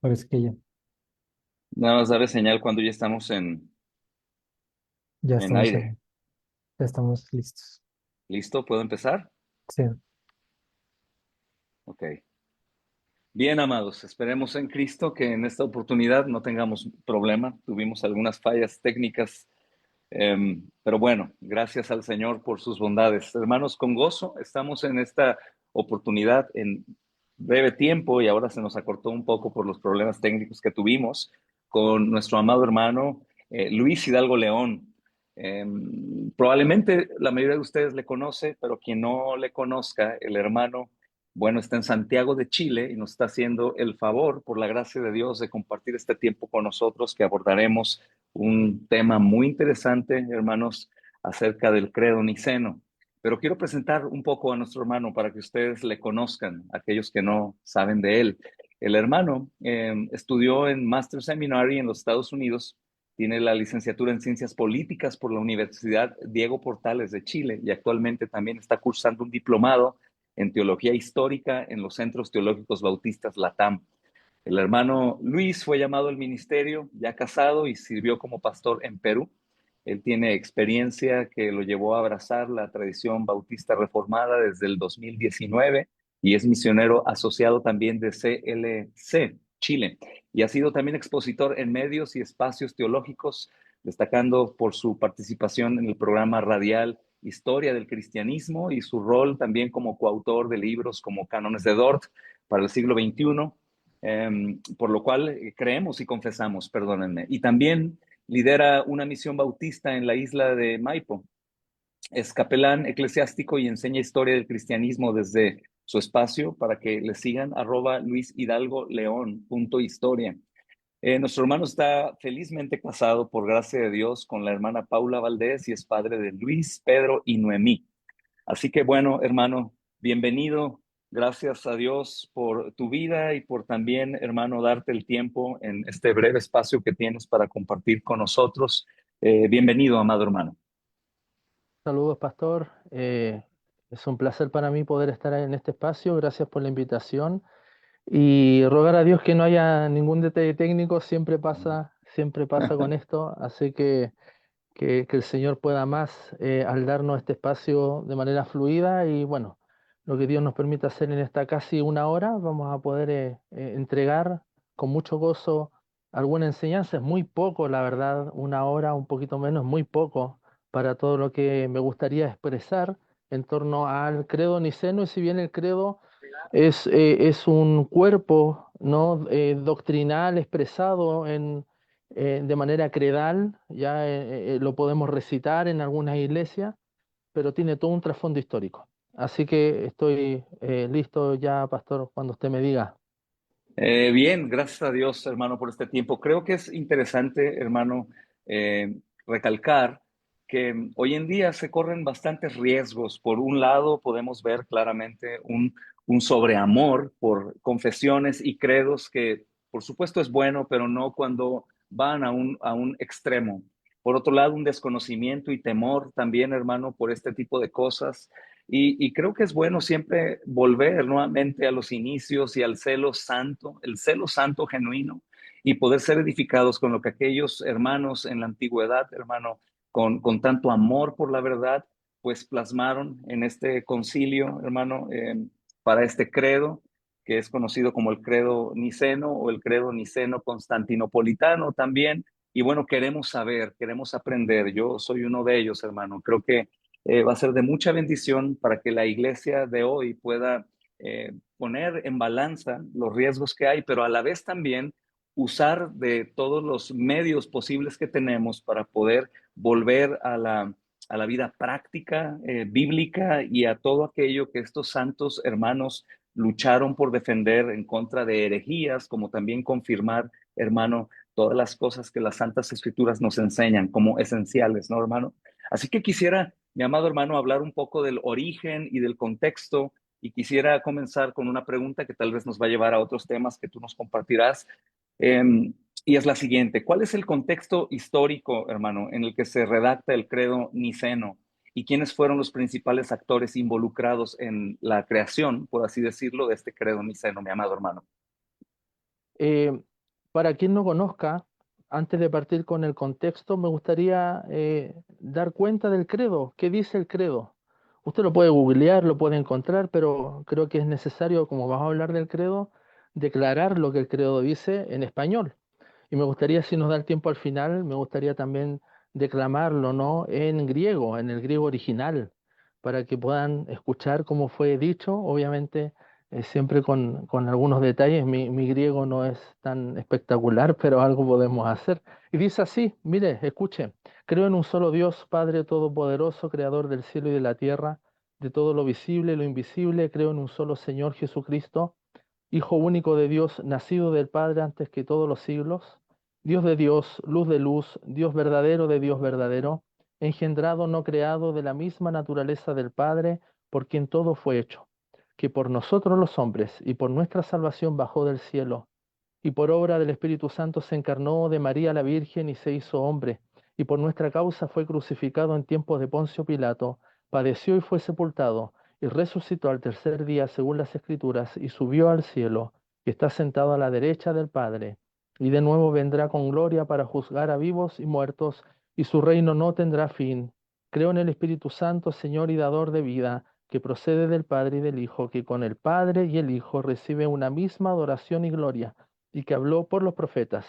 Parece que Nada más darle señal cuando ya estamos ya en estamos aire. en, ya estamos listos. ¿Listo? ¿Puedo empezar? Sí, Ok. Bien, amados, esperemos en Cristo que en esta oportunidad no tengamos problema. Tuvimos algunas fallas técnicas, pero bueno, gracias al Señor por sus bondades. Hermanos, con gozo estamos en esta oportunidad en breve tiempo y ahora se nos acortó un poco por los problemas técnicos que tuvimos con nuestro amado hermano Luis Hidalgo León. Probablemente la mayoría de ustedes le conoce, pero quien no le conozca, el hermano, bueno, está en Santiago de Chile y nos está haciendo el favor, por la gracia de Dios, de compartir este tiempo con nosotros, que abordaremos un tema muy interesante, hermanos, acerca del credo niceno. Pero quiero presentar un poco a nuestro hermano para que ustedes le conozcan, aquellos que no saben de él. El hermano estudió en Master Seminary en los Estados Unidos, tiene la licenciatura en Ciencias Políticas por la Universidad Diego Portales de Chile y actualmente también está cursando un diplomado en Teología Histórica en los Centros Teológicos Bautistas LATAM. El hermano Luis fue llamado al ministerio, ya casado, y sirvió como pastor en Perú. Él tiene experiencia que lo llevó a abrazar la tradición bautista reformada desde el 2019 y es misionero asociado también de CLC, Chile, y ha sido también expositor en medios y espacios teológicos, destacando por su participación en el programa radial Historia del Cristianismo y su rol también como coautor de libros como Cánones de Dort para el siglo XXI, por lo cual creemos y confesamos, perdónenme. Y también lidera una misión bautista en la isla de Maipo. Es capelán eclesiástico y enseña historia del cristianismo desde su espacio para que le sigan @Luis Hidalgo León .historia. Nuestro hermano está felizmente casado por gracia de Dios con la hermana Paula Valdés y es padre de Luis, Pedro y Noemí. Así que bueno, hermano, bienvenido. Gracias a Dios por tu vida y por también, hermano, darte el tiempo en este breve espacio que tienes para compartir con nosotros. Bienvenido, amado hermano. saludos, pastor. Es un placer para mí poder estar en este espacio. Gracias por la invitación y rogar a Dios que no haya ningún detalle técnico. Siempre pasa con esto. Así que el Señor pueda más al darnos este espacio de manera fluida y bueno, lo que Dios nos permite hacer en esta casi una hora, vamos a poder entregar con mucho gozo alguna enseñanza. Es muy poco, la verdad, una hora, un poquito menos, muy poco para todo lo que me gustaría expresar en torno al credo niceno, y si bien el credo es un cuerpo, ¿no? Doctrinal expresado de manera credal, ya lo podemos recitar en algunas iglesias, pero tiene todo un trasfondo histórico. Así que estoy listo ya, pastor, cuando usted me diga. Bien, gracias a Dios, hermano, por este tiempo. Creo que es interesante, hermano, recalcar que hoy en día se corren bastantes riesgos. Por un lado, podemos ver claramente un sobreamor por confesiones y credos que, por supuesto, es bueno, pero no cuando van a un extremo. Por otro lado, un desconocimiento y temor también, hermano, por este tipo de cosas. Y creo que es bueno siempre volver nuevamente a los inicios y al celo santo, el celo santo genuino, y poder ser edificados con lo que aquellos hermanos en la antigüedad, hermano, con tanto amor por la verdad, pues plasmaron en este concilio, hermano, para este credo, que es conocido como el credo niceno o el credo niceno constantinopolitano también. Y bueno, queremos saber, queremos aprender. Yo soy uno de ellos, hermano. Creo que va a ser de mucha bendición para que la iglesia de hoy pueda poner en balanza los riesgos que hay, pero a la vez también usar de todos los medios posibles que tenemos para poder volver a la vida práctica, bíblica y a todo aquello que estos santos hermanos lucharon por defender en contra de herejías, como también confirmar, hermano, todas las cosas que las Santas Escrituras nos enseñan como esenciales, ¿no, hermano? Así que quisiera, mi amado hermano, hablar un poco del origen y del contexto y quisiera comenzar con una pregunta que tal vez nos va a llevar a otros temas que tú nos compartirás. Y es la siguiente: ¿cuál es el contexto histórico, hermano, en el que se redacta el credo niceno? ¿Y quiénes fueron los principales actores involucrados en la creación, por así decirlo, de este credo niceno, mi amado hermano? para quien no conozca, antes de partir con el contexto, me gustaría dar cuenta del credo. ¿Qué dice el credo? Usted lo puede googlear, lo puede encontrar, pero creo que es necesario, como vamos a hablar del credo, declarar lo que el credo dice en español. Y me gustaría, si nos da el tiempo al final, me gustaría también declamarlo, ¿no? En griego, en el griego original, para que puedan escuchar cómo fue dicho, obviamente siempre con algunos detalles. Mi griego no es tan espectacular, pero algo podemos hacer. Y dice así, mire, escuche, creo en un solo Dios, Padre Todopoderoso, Creador del cielo y de la tierra, de todo lo visible y lo invisible, creo en un solo Señor Jesucristo, Hijo único de Dios, nacido del Padre antes que todos los siglos, Dios de Dios, luz de luz, Dios verdadero de Dios verdadero, engendrado, no creado, de la misma naturaleza del Padre, por quien todo fue hecho, que por nosotros los hombres y por nuestra salvación bajó del cielo, y por obra del Espíritu Santo se encarnó de María la Virgen y se hizo hombre, y por nuestra causa fue crucificado en tiempos de Poncio Pilato, padeció y fue sepultado, y resucitó al tercer día según las Escrituras, y subió al cielo, y está sentado a la derecha del Padre, y de nuevo vendrá con gloria para juzgar a vivos y muertos, y su reino no tendrá fin. Creo en el Espíritu Santo, Señor y dador de vida, que procede del Padre y del Hijo, que con el Padre y el Hijo recibe una misma adoración y gloria y que habló por los profetas.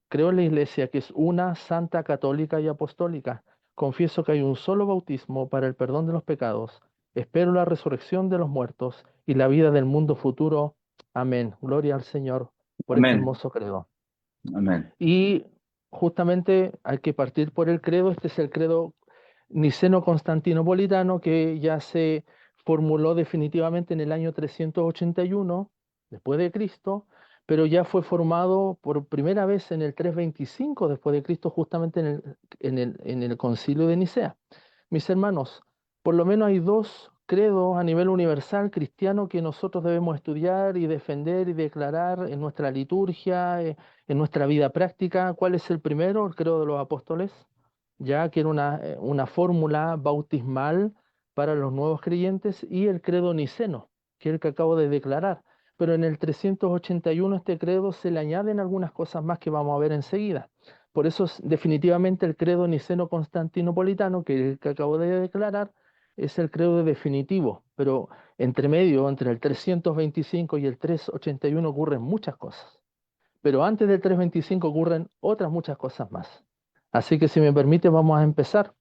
Creo en la Iglesia, que es una, santa, católica y apostólica. Confieso que hay un solo bautismo para el perdón de los pecados. Espero la resurrección de los muertos y la vida del mundo futuro. Amén. Gloria al Señor por este Amén. hermoso credo. Amén. Y justamente hay que partir por el credo. Este es el credo niceno-constantinopolitano que ya se formuló definitivamente en el año 381 después de Cristo, pero ya fue formado por primera vez en el 325 después de Cristo, justamente en el concilio de Nicea. Mis hermanos, por lo menos hay dos credos a nivel universal cristiano que nosotros debemos estudiar y defender y declarar en nuestra liturgia, en nuestra vida práctica. ¿Cuál es el primero? El credo de los apóstoles, ya que era una fórmula bautismal para los nuevos creyentes, y el credo niceno, que es el que acabo de declarar. Pero en el 381 este credo se le añaden algunas cosas más que vamos a ver enseguida. Por eso definitivamente el credo niceno-constantinopolitano, que es el que acabo de declarar, es el credo definitivo, pero entre medio, entre el 325 y el 381 ocurren muchas cosas. Pero antes del 325 ocurren otras muchas cosas más. Así que si me permite, vamos a empezar.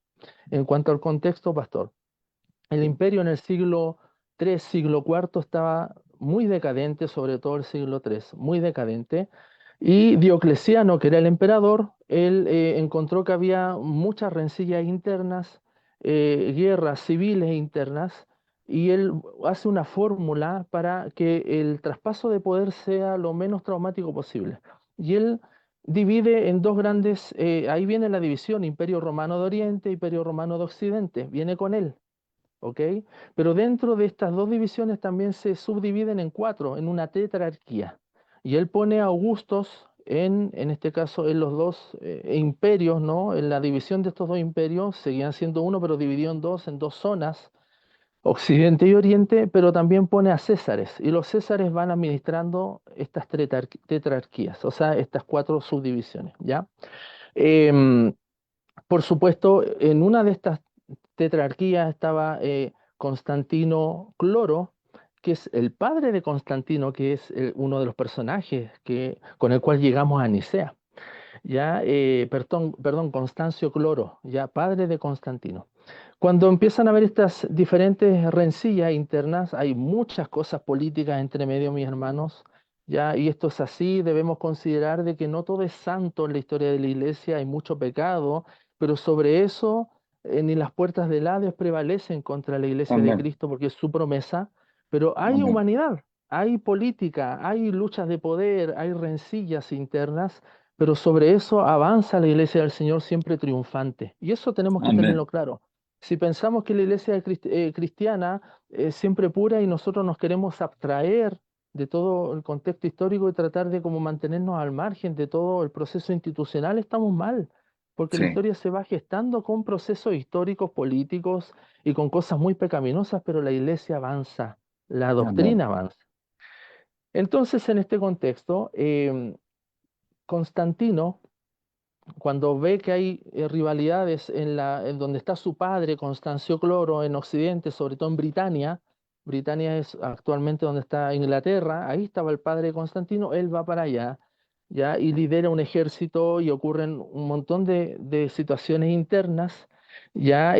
En cuanto al contexto, pastor, el imperio en el siglo III, siglo IV estaba muy decadente, sobre todo el siglo III, muy decadente. Y Diocleciano, que era el emperador, él encontró que había muchas rencillas internas, guerras civiles internas, y él hace una fórmula para que el traspaso de poder sea lo menos traumático posible. Y él divide en dos grandes, ahí viene la división, Imperio Romano de Oriente, Imperio Romano de Occidente, viene con él. ¿Ok? Pero dentro de estas dos divisiones también se subdividen en cuatro, en una tetrarquía. Y él pone a Augustos en este caso, en los dos imperios, ¿no? En la división de estos dos imperios, seguían siendo uno, pero dividido en dos zonas, Occidente y Oriente, pero también pone a Césares. Y los Césares van administrando estas tetrarquías, o sea, estas cuatro subdivisiones, ¿ya? Em, por supuesto, en una de estas tetrarquías estaba Constantino Cloro, que es el padre de Constantino, que es uno de los personajes con el cual llegamos a Nicea. Ya, perdón, Constancio Cloro, ya padre de Constantino. Cuando empiezan a haber estas diferentes rencillas internas, hay muchas cosas políticas entre medio, mis hermanos, ya, y esto es así, debemos considerar de que no todo es santo en la historia de la iglesia, hay mucho pecado, pero sobre eso ni las puertas del Hades prevalecen contra la iglesia de Amén. Cristo porque es su promesa, pero hay Amén. humanidad, hay política, hay luchas de poder, hay rencillas internas, pero sobre eso avanza la iglesia del Señor siempre triunfante. Y eso tenemos que tenerlo Amén. claro. Si pensamos que la iglesia cristiana es siempre pura y nosotros nos queremos abstraer de todo el contexto histórico y tratar de como mantenernos al margen de todo el proceso institucional, estamos mal, porque la Sí. historia se va gestando con procesos históricos, políticos y con cosas muy pecaminosas, pero la iglesia avanza, la Amén. doctrina avanza. Entonces, en este contexto, Constantino, cuando ve que hay rivalidades en donde está su padre, Constancio Cloro, en Occidente, sobre todo en Britania. Britania es actualmente donde está Inglaterra, ahí estaba el padre de Constantino, él va para allá, ¿ya? Y lidera un ejército y ocurren un montón de situaciones internas, ¿ya?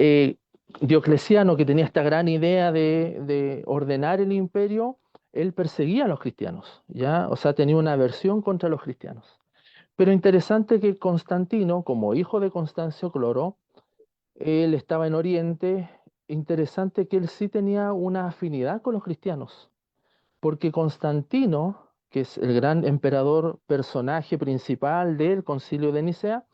Diocleciano, que tenía esta gran idea de ordenar el imperio, él perseguía a los cristianos, ¿ya? O sea, tenía una aversión contra los cristianos. Pero interesante que Constantino, como hijo de Constancio Cloro, él estaba en Oriente, interesante que él sí tenía una afinidad con los cristianos, porque Constantino, que es el gran emperador, personaje principal del Concilio de Nicea,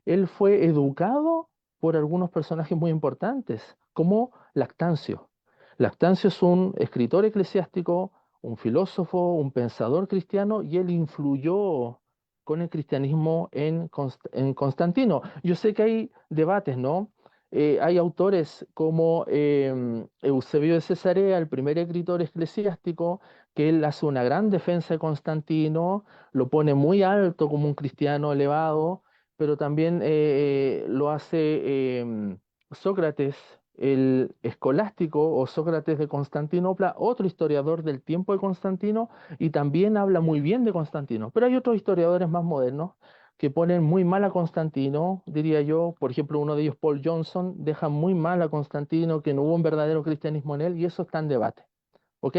él fue educado por algunos personajes muy importantes, como Lactancio. Lactancio es un escritor eclesiástico, un filósofo, un pensador cristiano, y él influyó con el cristianismo en Constantino. Yo sé que hay debates, ¿no? Hay autores como Eusebio de Cesarea, el primer escritor eclesiástico, que él hace una gran defensa de Constantino, lo pone muy alto como un cristiano elevado, pero también lo hace Sócrates, el escolástico o Sócrates de Constantinopla, otro historiador del tiempo de Constantino, y también habla muy bien de Constantino. Pero hay otros historiadores más modernos que ponen muy mal a Constantino, diría yo. Por ejemplo, uno de ellos, Paul Johnson, deja muy mal a Constantino, que no hubo un verdadero cristianismo en él, y eso está en debate. ¿Ok?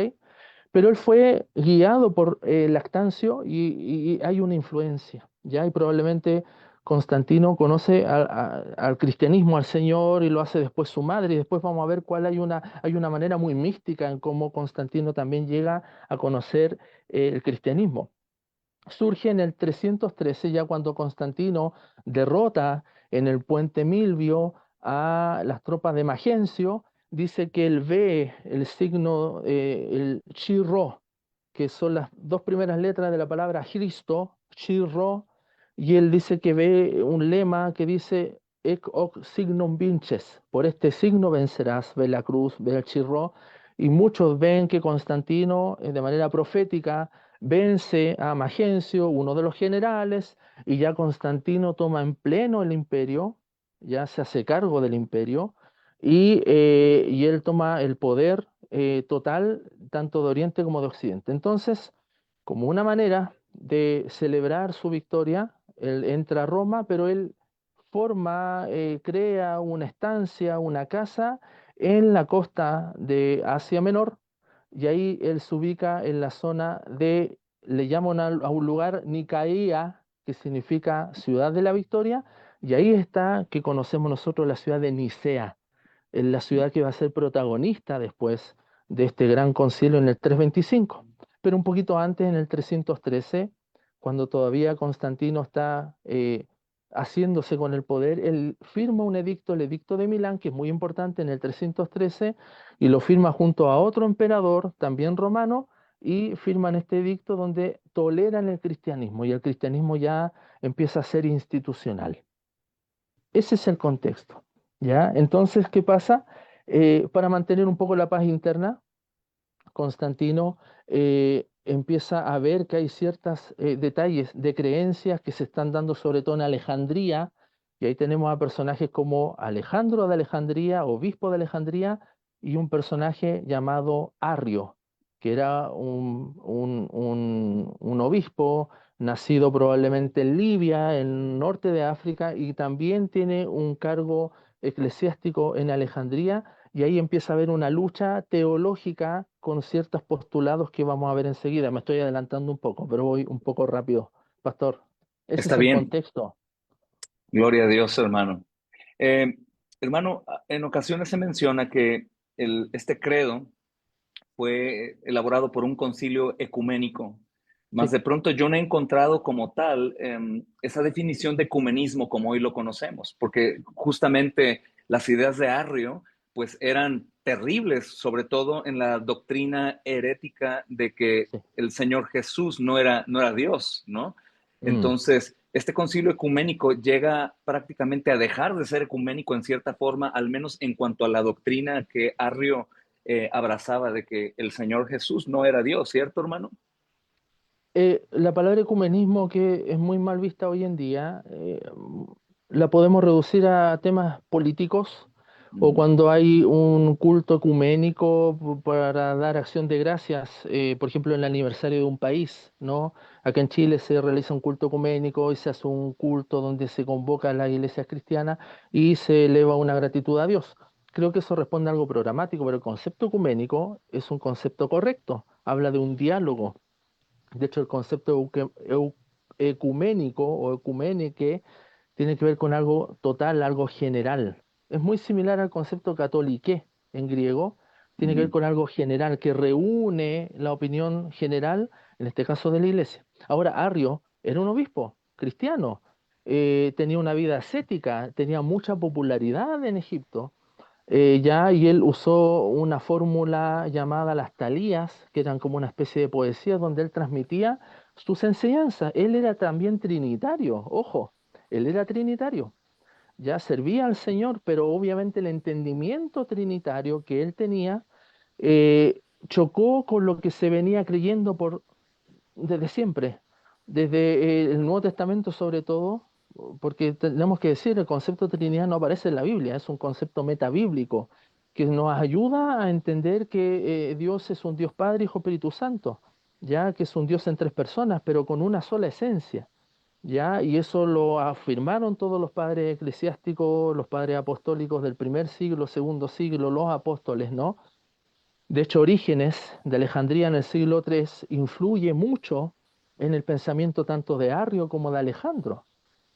Pero él fue guiado por Lactancio y hay una influencia, ¿ya? Y probablemente Constantino conoce al cristianismo, al Señor, y lo hace después su madre, y después vamos a ver cuál hay una manera muy mística en cómo Constantino también llega a conocer el cristianismo. Surge en el 313, ya cuando Constantino derrota en el puente Milvio a las tropas de Magencio. Dice que él ve el signo, el chi rho, que son las dos primeras letras de la palabra Cristo, chi rho, y él dice que ve un lema que dice ec hoc signum vinces, por este signo vencerás, ve la cruz, ve el chi rho, y muchos ven que Constantino, de manera profética, vence a Magencio, uno de los generales, y ya Constantino toma en pleno el imperio, ya se hace cargo del imperio, y él toma el poder total tanto de Oriente como de Occidente. Entonces, como una manera de celebrar su victoria, él entra a Roma, pero él crea una estancia, una casa en la costa de Asia Menor, y ahí él se ubica en la zona le llaman a un lugar Nicaea, que significa ciudad de la victoria, y ahí está que conocemos nosotros la ciudad de Nicea, en la ciudad que va a ser protagonista después de este gran concilio en el 325. Pero un poquito antes, en el 313, cuando todavía Constantino está haciéndose con el poder, él firma un edicto, el edicto de Milán, que es muy importante en el 313, y lo firma junto a otro emperador, también romano, y firman este edicto donde toleran el cristianismo, y el cristianismo ya empieza a ser institucional. Ese es el contexto, ¿ya? Entonces, ¿qué pasa? Para mantener un poco la paz interna, Constantino empieza a ver que hay ciertos detalles de creencias que se están dando sobre todo en Alejandría, y ahí tenemos a personajes como Alejandro de Alejandría, obispo de Alejandría, y un personaje llamado Arrio, que era un obispo nacido probablemente en Libia, en el norte de África, y también tiene un cargo eclesiástico en Alejandría, y ahí empieza a haber una lucha teológica con ciertos postulados que vamos a ver enseguida. Me estoy adelantando un poco, pero voy un poco rápido, pastor. Ese Está es el bien, contexto. gloria a Dios, hermano. Eh, Hermano, en ocasiones se menciona que este credo fue elaborado por un concilio ecuménico, mas Sí, de pronto yo no he encontrado como tal esa definición de ecumenismo como hoy lo conocemos, porque justamente las ideas de Arrio pues eran terribles, sobre todo en la doctrina herética de que sí. el Señor Jesús no era Dios, ¿no? Mm. Entonces, este concilio ecuménico llega prácticamente a dejar de ser ecuménico en cierta forma, al menos en cuanto a la doctrina que Arrio abrazaba de que el Señor Jesús no era Dios, ¿cierto, hermano? La palabra ecumenismo, que es muy mal vista hoy en día, la podemos reducir a temas políticos o Ujú, cuando hay un culto ecuménico para dar acción de gracias, por ejemplo, en el aniversario de un país, ¿no? Acá en Chile se realiza un culto ecuménico y se hace un culto donde se convoca a las iglesias cristianas y se eleva una gratitud a Dios. Creo que eso responde a algo programático, pero el concepto ecuménico es un concepto correcto, habla de un diálogo. De hecho, el concepto ecuménico o ecuménique tiene que ver con algo total, algo general. Es muy similar al concepto catoliqué en griego, tiene que ver ujú, con algo general que reúne la opinión general, en este caso de la iglesia. Ahora, Arrio era un obispo cristiano, tenía una vida ascética, tenía mucha popularidad en Egipto, y él usó una fórmula llamada las talías, que eran como una especie de poesía donde él transmitía sus enseñanzas. Él era también trinitario, ojo, él era trinitario, ya servía al Señor, pero obviamente el entendimiento trinitario que él tenía chocó con lo que se venía creyendo desde siempre, desde el Nuevo Testamento sobre todo, porque tenemos que decir, el concepto de Trinidad no aparece en la Biblia, es un concepto metabíblico que nos ayuda a entender que Dios es un Dios Padre, Hijo, Espíritu Santo, ya que es un Dios en tres personas, pero con una sola esencia. ¿Ya? Y eso lo afirmaron todos los padres eclesiásticos, los padres apostólicos del primer siglo, segundo siglo, los apóstoles, ¿no? De hecho, Orígenes de Alejandría en el siglo III influye mucho en el pensamiento tanto de Arrio como de Alejandro,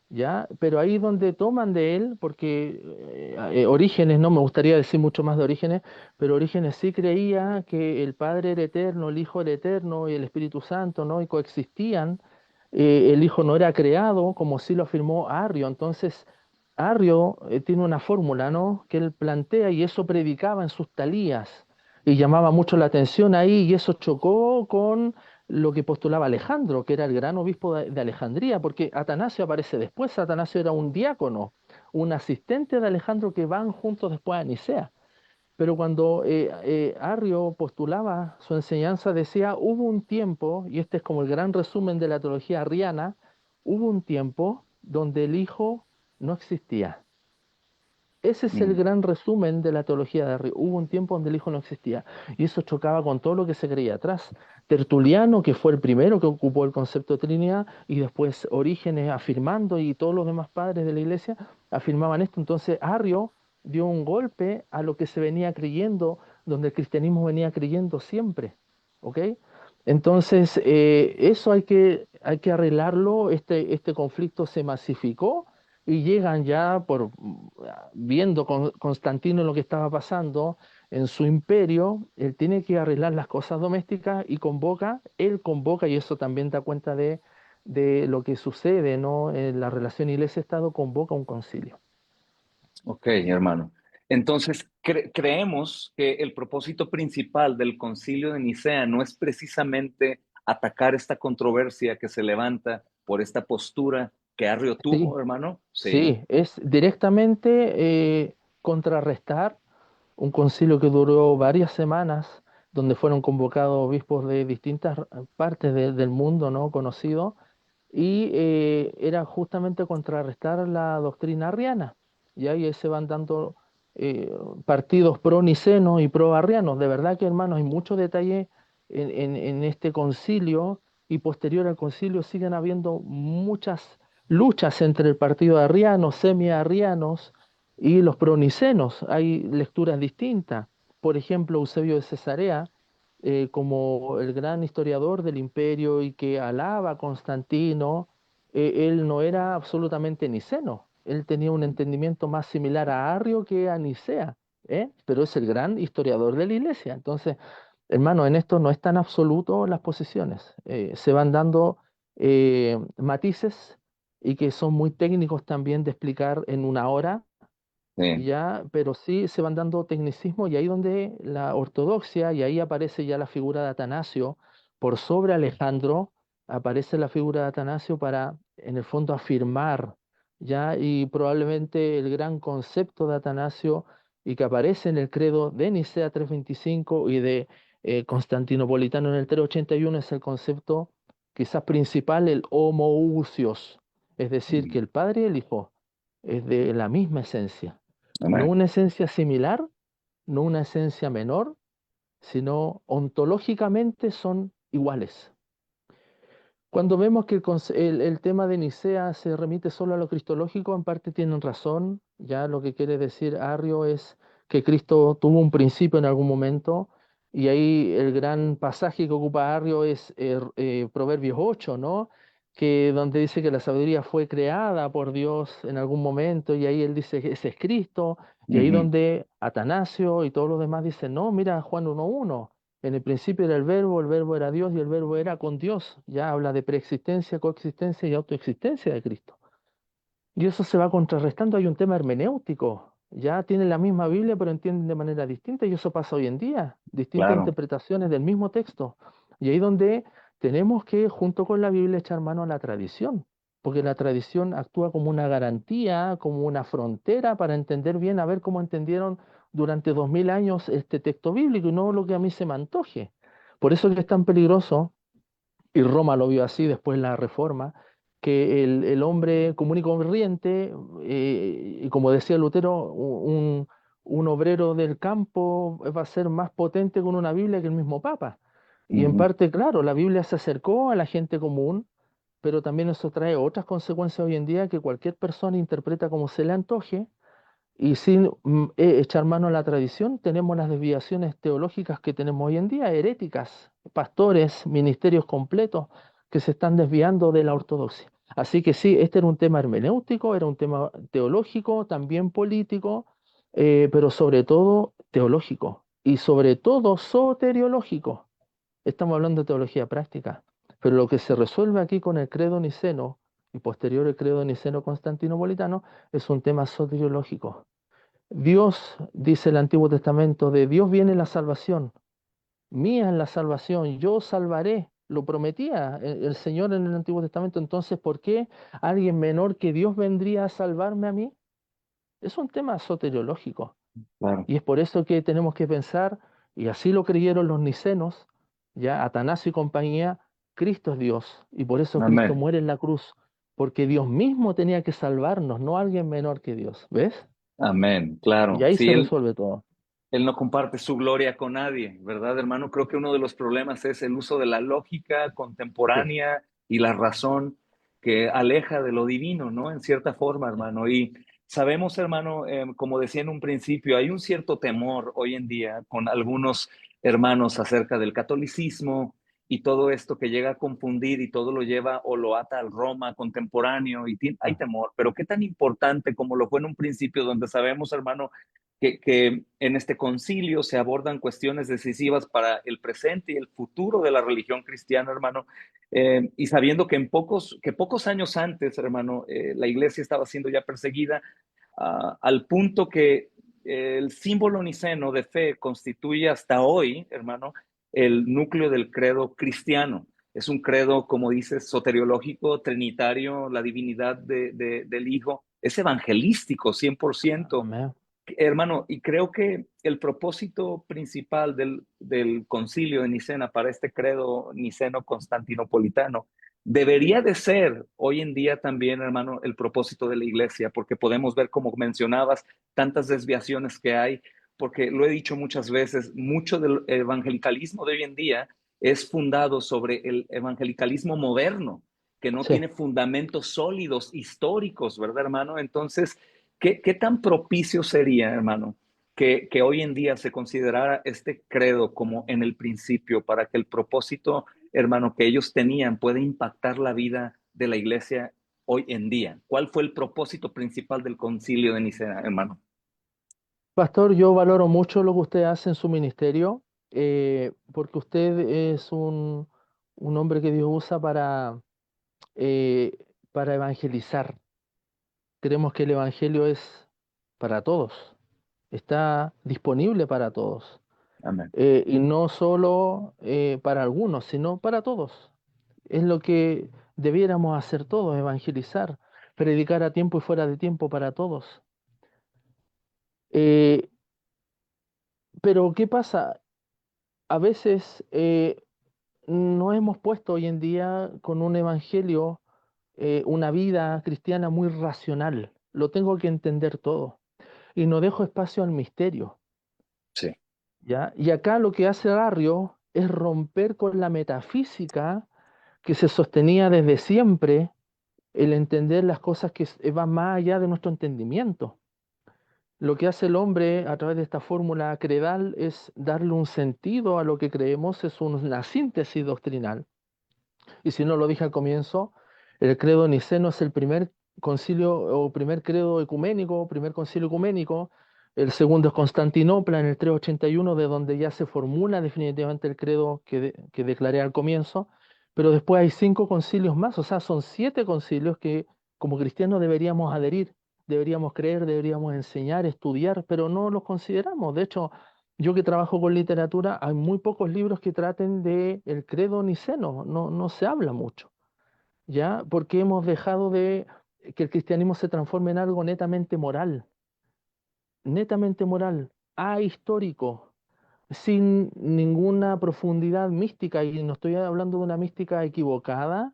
¿ya? Pero ahí donde toman de él, porque Orígenes, no me gustaría decir mucho más de Orígenes, pero Orígenes sí creía que el Padre era eterno, el Hijo era eterno y el Espíritu Santo, ¿no? Y coexistían. El Hijo no era creado, como sí lo afirmó Arrio. Entonces, Arrio tiene una fórmula, ¿no? Que él plantea y eso predicaba en sus talías y llamaba mucho la atención ahí y eso chocó con lo que postulaba Alejandro, que era el gran obispo de Alejandría, porque Atanasio aparece después. Atanasio era un diácono, un asistente de Alejandro que van juntos después a Nicea. Pero cuando Arrio postulaba su enseñanza, decía, hubo un tiempo, y este es como el gran resumen de la teología arriana, hubo un tiempo donde el Hijo no existía. Ese es el ujú. gran resumen de la teología de Arrio. Hubo un tiempo donde el Hijo no existía y eso chocaba con todo lo que se creía atrás. Tertuliano, que fue el primero que ocupó el concepto de Trinidad, y después Orígenes afirmando y todos los demás padres de la Iglesia afirmaban esto. Entonces Arrio dio un golpe a lo que se venía creyendo, donde el cristianismo venía creyendo siempre. ¿Ok? Entonces, eso hay que arreglarlo. Este conflicto se masificó y llegan ya viendo Constantino lo que estaba pasando en su imperio, él tiene que arreglar las cosas domésticas y él convoca, y eso también da cuenta de lo que sucede, ¿no? En la relación iglesia-estado, convoca un concilio. Ok, hermano. Entonces, creemos que el propósito principal del Concilio de Nicea no es precisamente atacar esta controversia que se levanta por esta postura que Arrio Sí, tuvo, hermano. Sí, sí, es directamente contrarrestar un concilio que duró varias semanas, donde fueron convocados obispos de distintas partes del mundo, ¿no? Conocido, y era justamente contrarrestar la doctrina arriana. Y ahí se van dando eh, partidos pro-nicenos y pro-arrianos. De verdad que, hermanos, hay mucho detalle en este concilio y posterior al concilio siguen habiendo muchas luchas entre el partido arriano, semi-arrianos y los pro-nicenos. Hay lecturas distintas. Por ejemplo, Eusebio de Cesarea como el gran historiador del imperio y que alaba a Constantino, él no era absolutamente niceno, él tenía un entendimiento más similar a Arrio que a Nicea, pero es el gran historiador de la iglesia. Entonces, hermano, en esto no es tan absoluto las posiciones, se van dando matices y que son muy técnicos también de explicar en una hora sí. ya, pero sí se van dando tecnicismos y ahí donde la ortodoxia, y ahí aparece ya la figura de Atanasio, por sobre Alejandro, aparece la figura de Atanasio para, en el fondo, afirmar, ya, y probablemente el gran concepto de Atanasio y que aparece en el credo de Nicea 325 y de Constantinopolitano en el 381 es el concepto quizás principal, el homoousios, es decir, que Mm. el Padre y el Hijo es de la misma esencia, no Amén. una esencia similar, no una esencia menor, sino ontológicamente son iguales. Cuando vemos que el tema de Nicea se remite solo a lo cristológico, en parte tienen razón. Ya lo que quiere decir Arrio es que Cristo tuvo un principio en algún momento, y ahí el gran pasaje que ocupa Arrio es Proverbios 8, ¿no? Que donde dice que la sabiduría fue creada por Dios en algún momento, y ahí él dice que ese es Cristo, y ahí Ujú, donde Atanasio y todos los demás dicen, no, mira Juan 1:1. En el principio era el verbo era Dios y el verbo era con Dios. Ya habla de preexistencia, coexistencia y autoexistencia de Cristo. Y eso se va contrarrestando. Hay un tema hermenéutico. Ya tienen la misma Biblia, pero entienden de manera distinta, y eso pasa hoy en día. Distintas claro. interpretaciones del mismo texto. Y ahí donde tenemos que, junto con la Biblia, echar mano a la tradición. Porque la tradición actúa como una garantía, como una frontera para entender bien, a ver cómo entendieron durante 2000 años este texto bíblico y no lo que a mí se me antoje. Por eso es tan peligroso, y Roma lo vio así después de la Reforma, que el hombre común y corriente, y como decía Lutero, un obrero del campo va a ser más potente con una Biblia que el mismo Papa. Y en Ujú, parte, claro, la Biblia se acercó a la gente común, pero también eso trae otras consecuencias hoy en día que cualquier persona interpreta como se le antoje, y sin echar mano a la tradición, tenemos las desviaciones teológicas que tenemos hoy en día, heréticas, pastores, ministerios completos que se están desviando de la ortodoxia. Así que sí, este era un tema hermenéutico, era un tema teológico, también político, pero sobre todo teológico y sobre todo soteriológico. Estamos hablando de teología práctica, pero lo que se resuelve aquí con el credo niceno y posterior el credo niceno constantinopolitano es un tema soteriológico. Dios, dice el Antiguo Testamento, de Dios viene la salvación, mía es la salvación, yo salvaré, lo prometía el Señor en el Antiguo Testamento. Entonces, ¿por qué alguien menor que Dios vendría a salvarme a mí? Es un tema soteriológico, claro. y es por eso que tenemos que pensar, y así lo creyeron los nicenos, ya Atanasio y compañía, Cristo es Dios, y por eso Cristo Amén. muere en la cruz, porque Dios mismo tenía que salvarnos, no alguien menor que Dios, ¿ves? Amén. Y Claro. ahí Sí, se resuelve todo. él no comparte su gloria con nadie, ¿verdad, hermano? Creo que uno de los problemas es el uso de la lógica Sí, contemporánea y la razón que aleja de lo divino, ¿no? En cierta forma, sí, hermano. Y sabemos, hermano, como decía en un principio, hay un cierto temor hoy en día con algunos hermanos acerca del catolicismo y todo esto que llega a confundir y todo lo lleva o lo ata al Roma contemporáneo y hay ah, temor. Pero qué tan importante como lo fue en un principio, donde sabemos, hermano, que en este concilio se abordan cuestiones decisivas para el presente y el futuro de la religión cristiana, hermano, y sabiendo que pocos años antes, hermano, la iglesia estaba siendo ya perseguida, al punto que el símbolo niceno de fe constituye hasta hoy, hermano, el núcleo del credo cristiano. Es un credo, como dices, soteriológico, trinitario, la divinidad del Hijo. Es evangelístico, 100%. amén. Hermano, y creo que el propósito principal del concilio de Nicena para este credo niceno constantinopolitano debería de ser hoy en día también, hermano, el propósito de la iglesia, porque podemos ver, como mencionabas, tantas desviaciones que hay, porque lo he dicho muchas veces, mucho del evangelicalismo de hoy en día es fundado sobre el evangelicalismo moderno, que no Sí. tiene fundamentos sólidos, históricos, ¿verdad, hermano? Entonces, ¿qué tan propicio sería, hermano, que hoy en día se considerara este credo como en el principio para que el propósito, hermano, que ellos tenían pueda impactar la vida de la iglesia hoy en día? ¿Cuál fue el propósito principal del concilio de Nicea, hermano? Pastor, yo valoro mucho lo que usted hace en su ministerio, porque usted es un hombre que Dios usa eh, para evangelizar. Creemos que el Evangelio es para todos, está disponible para todos, Amén. y no solo para algunos, sino para todos. Es lo que debiéramos hacer todos, evangelizar, predicar a tiempo y fuera de tiempo para todos. Eh, pero ¿qué pasa? A veces nos hemos puesto hoy en día con un evangelio, una vida cristiana muy racional. Lo tengo que entender todo y no dejo espacio al misterio, Sí. ¿ya? Y acá lo que hace Barrio es romper con la metafísica que se sostenía desde siempre, el entender las cosas que van más allá de nuestro entendimiento. Lo que hace el hombre a través de esta fórmula credal es darle un sentido a lo que creemos, es una síntesis doctrinal. Y si no lo dije al comienzo, el credo niceno es el primer concilio o primer credo ecuménico, primer concilio ecuménico. El segundo es Constantinopla en el 381, de donde ya se formula definitivamente el credo que declaré al comienzo. Pero después hay 5 concilios más, o sea, son 7 concilios que como cristianos deberíamos adherir, deberíamos creer, deberíamos enseñar, estudiar, pero no los consideramos. De hecho, yo que trabajo con literatura, hay muy pocos libros que traten de el credo niceno, no se habla mucho, ¿ya? Porque hemos dejado de que el cristianismo se transforme en algo netamente moral, ahistórico, sin ninguna profundidad mística, y no estoy hablando de una mística equivocada,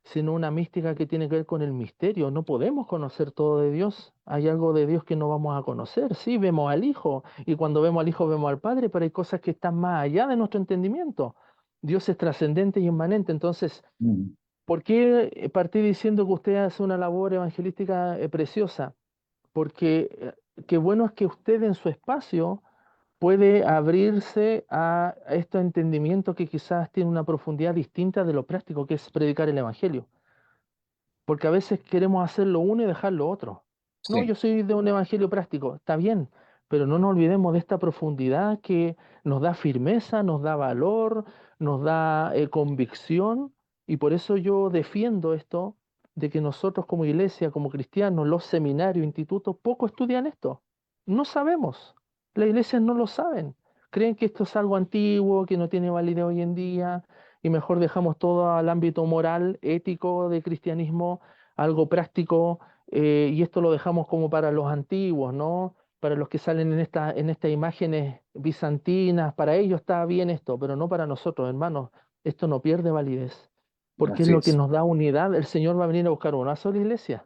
sino una mística que tiene que ver con el misterio. No podemos conocer todo de Dios. Hay algo de Dios que no vamos a conocer. Sí, vemos al Hijo, y cuando vemos al Hijo vemos al Padre, pero hay cosas que están más allá de nuestro entendimiento. Dios es trascendente y inmanente. Entonces, Mm. ¿por qué partí diciendo que usted hace una labor evangelística preciosa? Porque qué bueno es que usted en su espacio puede abrirse a este entendimiento que quizás tiene una profundidad distinta de lo práctico que es predicar el Evangelio. Porque a veces queremos hacer lo uno y dejar lo otro. No, Sí. yo soy de un Evangelio práctico, está bien, pero no nos olvidemos de esta profundidad que nos da firmeza, nos da valor, nos da convicción, y por eso yo defiendo esto de que nosotros como iglesia, como cristianos, los seminarios, institutos, poco estudian esto. No sabemos, las iglesias no lo saben. Creen que esto es algo antiguo, que no tiene validez hoy en día, y mejor dejamos todo al ámbito moral, ético de cristianismo, algo práctico, y esto lo dejamos como para los antiguos, ¿no? Para los que salen en estas imágenes bizantinas, para ellos está bien esto, pero no para nosotros, hermanos. Esto no pierde validez, porque es Así lo que es. nos da unidad. El Señor va a venir a buscar una sola iglesia,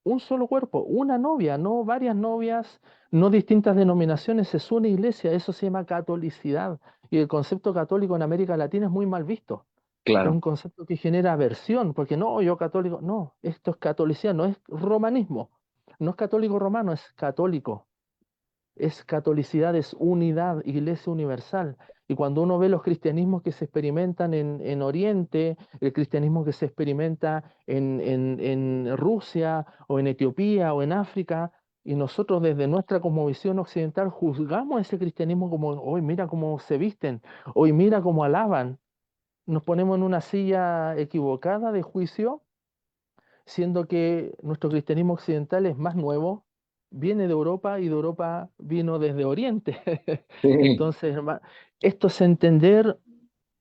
un solo cuerpo, una novia, no varias novias, no distintas denominaciones, es una iglesia. Eso se llama catolicidad. Y el concepto católico en América Latina es muy mal visto. Es un Claro. concepto que genera aversión, porque no, yo católico, no, esto es catolicidad, no es romanismo, no es católico romano, es católico, es catolicidad, es unidad, iglesia universal. Y cuando uno ve los cristianismos que se experimentan en Oriente, el cristianismo que se experimenta en Rusia o en Etiopía o en África, y nosotros desde nuestra cosmovisión occidental juzgamos ese cristianismo como, hoy mira cómo se visten, hoy mira cómo alaban, nos ponemos en una silla equivocada de juicio, siendo que nuestro cristianismo occidental es más nuevo, viene de Europa y de Europa vino desde Oriente. Sí. Entonces, esto es entender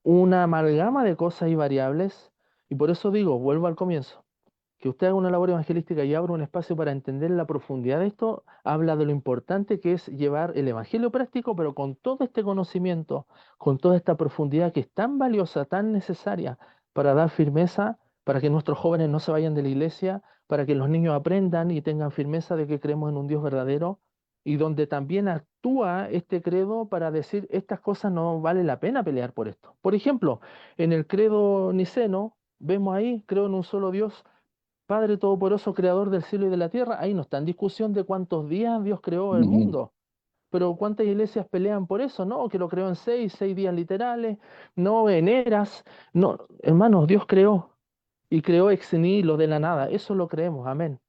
una amalgama de cosas y variables, y por eso digo, vuelvo al comienzo, que usted haga una labor evangelística y abra un espacio para entender la profundidad de esto, habla de lo importante que es llevar el evangelio práctico, pero con todo este conocimiento, con toda esta profundidad que es tan valiosa, tan necesaria para dar firmeza, para que nuestros jóvenes no se vayan de la iglesia, para que los niños aprendan y tengan firmeza de que creemos en un Dios verdadero, y donde también actúa este credo para decir estas cosas no vale la pena pelear por esto. Por ejemplo, en el credo niceno, vemos ahí, creo en un solo Dios, Padre Todopoderoso, Creador del cielo y de la tierra. Ahí no está en discusión de cuántos días Dios creó el Ujú. mundo. Pero ¿cuántas iglesias pelean por eso? No, que lo creó en 6 días literales, no en eras. No, hermanos, Dios creó y creó ex nihilo de la nada. Eso lo creemos, amén.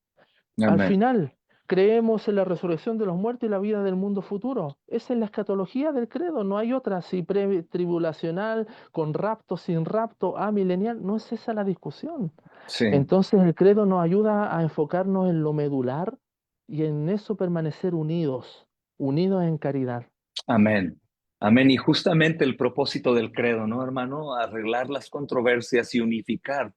Al Amén. final, creemos en la resurrección de los muertos y la vida del mundo futuro. Esa es la escatología del credo, no hay otra, si pre-tribulacional, con rapto, sin rapto, amilenial, no es esa la discusión. Sí. Entonces el credo nos ayuda a enfocarnos en lo medular y en eso permanecer unidos, unidos en caridad. Amén. Amén. Y justamente el propósito del credo, ¿no, hermano? Arreglar las controversias y unificar.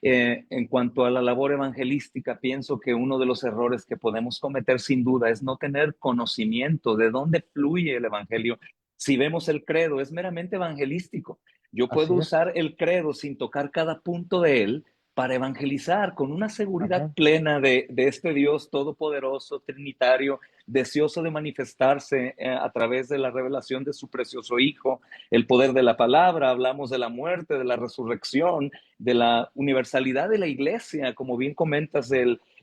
En cuanto a la labor evangelística, pienso que uno de los errores que podemos cometer sin duda es no tener conocimiento de dónde fluye el evangelio. Si vemos el credo, es meramente evangelístico. Yo puedo Así es. usar el credo sin tocar cada punto de él para evangelizar con una seguridad Amén. plena de este Dios todopoderoso, trinitario, deseoso de manifestarse a través de la revelación de su precioso Hijo, el poder de la palabra, hablamos de la muerte, de la resurrección, de la universalidad de la iglesia, como bien comentas,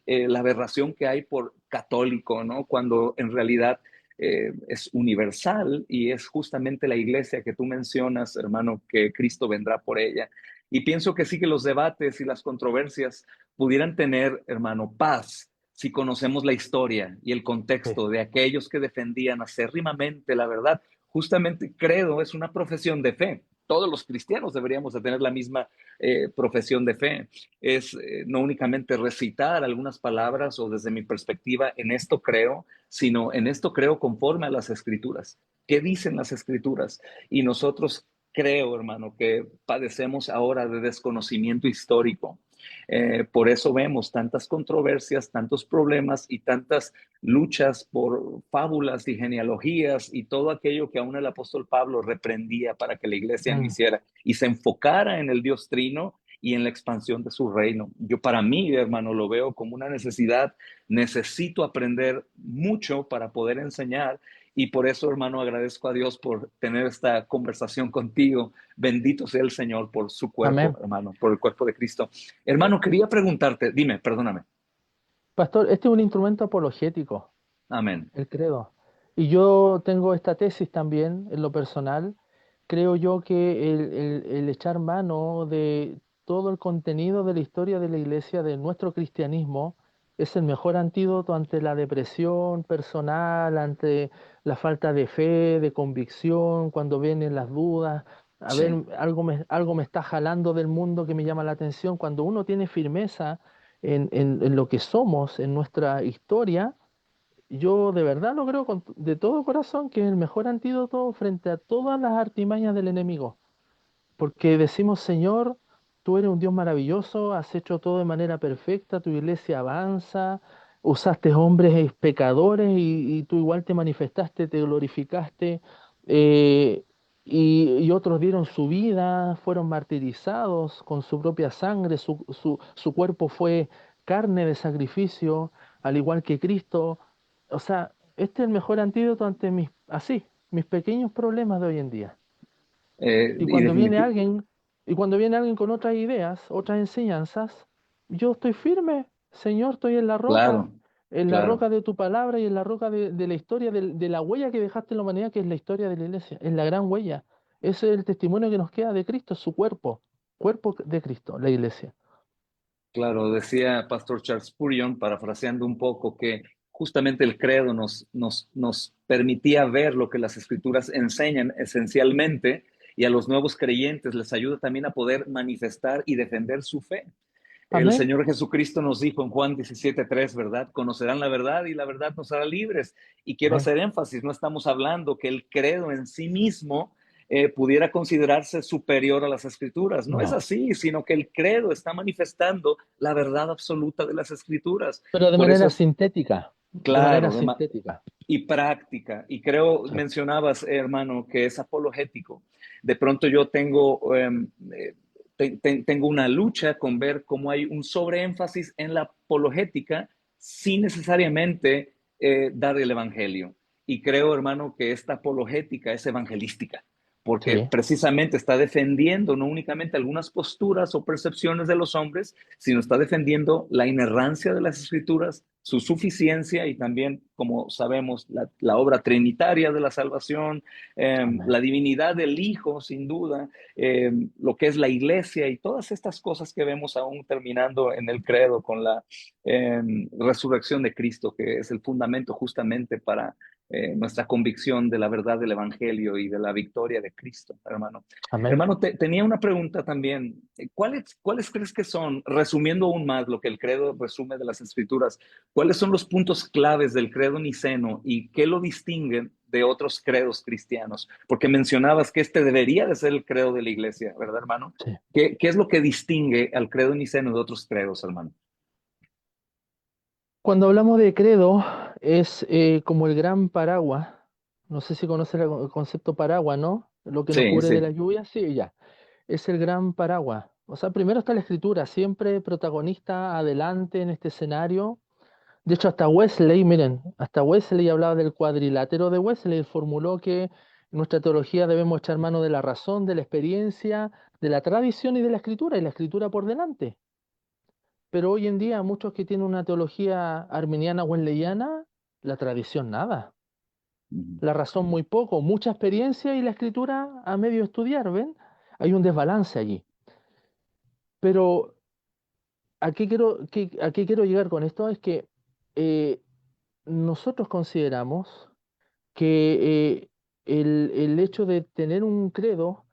la aberración que hay por católico, ¿no? Cuando en realidad es universal y es justamente la iglesia que tú mencionas, hermano, que Cristo vendrá por ella. Y pienso que sí que los debates y las controversias pudieran tener, hermano, paz si conocemos la historia y el Sí, contexto de aquellos que defendían acérrimamente la verdad. Justamente credo es una profesión de fe. Todos los cristianos deberíamos de tener la misma profesión de fe. Es no únicamente recitar algunas palabras o desde mi perspectiva, en esto creo, sino en esto creo conforme a las escrituras. ¿Qué dicen las escrituras? Y nosotros creo, hermano, que padecemos ahora de desconocimiento histórico. Por eso vemos tantas controversias, tantos problemas y tantas luchas por fábulas y genealogías y todo aquello que aún el apóstol Pablo reprendía para que la iglesia no mm, hiciera y se enfocara en el Dios trino y en la expansión de su reino. Yo para mí, hermano, lo veo como una necesidad. Necesito aprender mucho para poder enseñar y por eso, hermano, agradezco a Dios por tener esta conversación contigo. Bendito sea el Señor por su cuerpo, amén. hermano, por el cuerpo de Cristo. Hermano, quería preguntarte, dime, perdóname. Pastor, este es un instrumento apologético, Amén. el credo. Y yo tengo esta tesis también en lo personal. Creo yo que el echar mano de todo el contenido de la historia de la iglesia, de nuestro cristianismo, es el mejor antídoto ante la depresión personal, ante la falta de fe, de convicción, cuando vienen las dudas. A Sí. ver, algo me está jalando del mundo que me llama la atención. Cuando uno tiene firmeza en lo que somos, en nuestra historia, yo de verdad lo creo de todo corazón que es el mejor antídoto frente a todas las artimañas del enemigo. Porque decimos, Señor, tú eres un Dios maravilloso, has hecho todo de manera perfecta, tu iglesia avanza, usaste hombres pecadores y tú igual te manifestaste, te glorificaste, eh, y otros dieron su vida, fueron martirizados con su propia sangre, su cuerpo fue carne de sacrificio, al igual que Cristo. O sea, este es el mejor antídoto ante mis pequeños problemas de hoy en día. Y Y cuando viene definitivamente, alguien, y cuando viene alguien con otras ideas, otras enseñanzas, yo estoy firme, Señor, estoy claro, en la claro. roca de tu palabra y en la roca de la historia, de la huella que dejaste en la humanidad, que es la historia de la iglesia, es la gran huella. Ese es el testimonio que nos queda de Cristo, su cuerpo, cuerpo de Cristo, la iglesia. Claro, decía Pastor Charles Spurgeon, parafraseando un poco, que justamente el credo nos permitía ver lo que las escrituras enseñan esencialmente y a los nuevos creyentes les ayuda también a poder manifestar y defender su fe. El Amén. Señor Jesucristo nos dijo en Juan 17:3, ¿verdad? Conocerán la verdad y la verdad nos hará libres. Y quiero Amén. hacer énfasis, no estamos hablando que el credo en sí mismo pudiera considerarse superior a las escrituras. No es No, así, sino que el credo está manifestando la verdad absoluta de las escrituras. pero de Por eso manera es sintética, de manera claro sintética. y práctica. Y creo, Sí. mencionabas, hermano, que es apologético. De pronto yo tengo, tengo una lucha con ver cómo hay un sobreénfasis en la apologética sin necesariamente dar el evangelio. Y creo, hermano, que esta apologética es evangelística, porque Sí. precisamente está defendiendo no únicamente algunas posturas o percepciones de los hombres, sino está defendiendo la inerrancia de las escrituras, su suficiencia y también, como sabemos, la obra trinitaria de la salvación, Amén. la divinidad del Hijo, sin duda, lo que es la iglesia y todas estas cosas que vemos aún terminando en el credo con la resurrección de Cristo, que es el fundamento justamente para nuestra convicción de la verdad del Evangelio y de la victoria de Cristo, hermano. Amén. Hermano, tenía una pregunta también. ¿Cuáles crees que son, resumiendo aún más lo que el credo resume de las escrituras, cuáles son los puntos claves del credo niceno y qué lo distinguen de otros credos cristianos? Porque mencionabas que este debería de ser el credo de la iglesia, ¿verdad, hermano? Sí. ¿Qué es lo que distingue al credo niceno de otros credos, hermano? Cuando hablamos de credo, es como el gran paraguas. No sé si conoces el concepto paraguas, ¿no? Lo que nos Sí, cubre de la sí, lluvia, sí, ya. es el gran paraguas. O sea, primero está la escritura, siempre protagonista adelante en este escenario. De hecho, hasta Wesley, miren, hasta Wesley hablaba del cuadrilátero de Wesley, él formuló que en nuestra teología debemos echar mano de la razón, de la experiencia, de la tradición y de y la escritura por delante. Pero hoy en día, muchos que tienen una teología arminiana wesleyana, la tradición nada, Ujú. la razón muy poco, mucha experiencia y la escritura a medio estudiar, ¿ven? Hay un desbalance allí. Pero a qué quiero llegar con esto? Es que eh, nosotros consideramos que el hecho de tener un credo,